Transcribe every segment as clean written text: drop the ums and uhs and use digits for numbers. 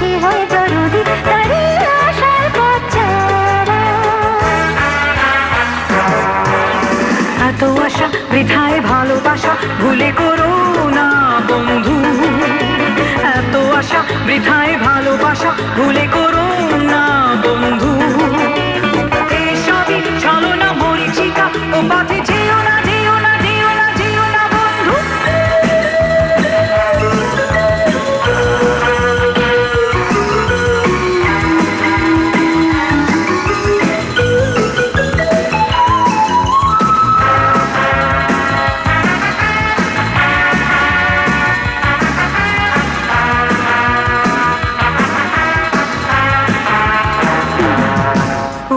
এসে হয় দরদি তারই আশার বাচ্চারা। এত আশা বৃথায় ভালোবাসা ভুলে করো না বন্ধু, এত আশা বৃথায় ভালোবাসা ভুলে করো না বন্ধু। এসবই ছলনা মরিচিকা, ও পথে যেও না যেও না যেও না যেও না বন্ধু।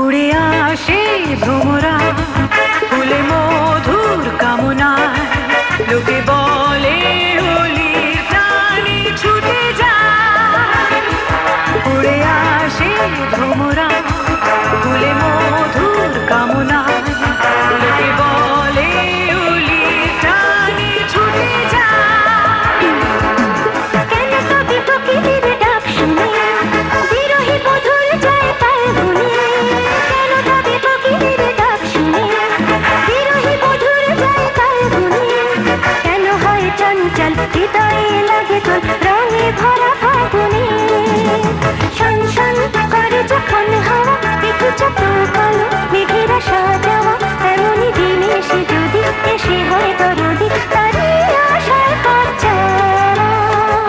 উড়ে আসে ভ্রমরা ফুলে মধুর কামনায়, লোকে বলে হোলির টানে ছুটে যায়। উড়ে আসে ভ্রমরা ফুলে মধুর কামনায়, লোকে বলে হোলির টানে ছুটে যায়। কেন তবে প্রকৃতির ডাক শুনে বিরহী বধুর যায় তার গুণে, কেন তবে প্রকৃতির ডাক শুনে বিরহী বধুর যায় তার গুণে। কেন হয় চঞ্চল হৃদয়ে লাগে তোর রঙে ভরা ফাগুনে। শন শন করে যখন হাওয়া একটু যত কালো মেঘেরা সাজাওয়া, এমনই দিন এসে যদি এসে হয় দরদি তারই আশার বাচ্চারা।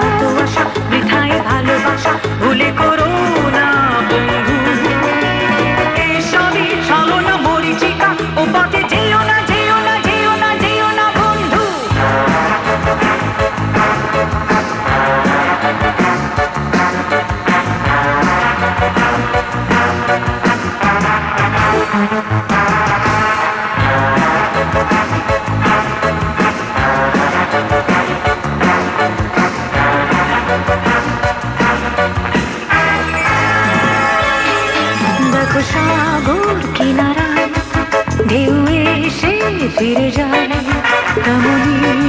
এত আশা বৃথায় ভালোবাসা ভুলে করো না বন্ধু। এসবই ছলনা মরিচিকা, ও পথে যেও না যেও না যেও না যেও না বন্ধু। দেখো সাগর কিনারায় ঢেউ এসে ফিরে যায়, তেমনি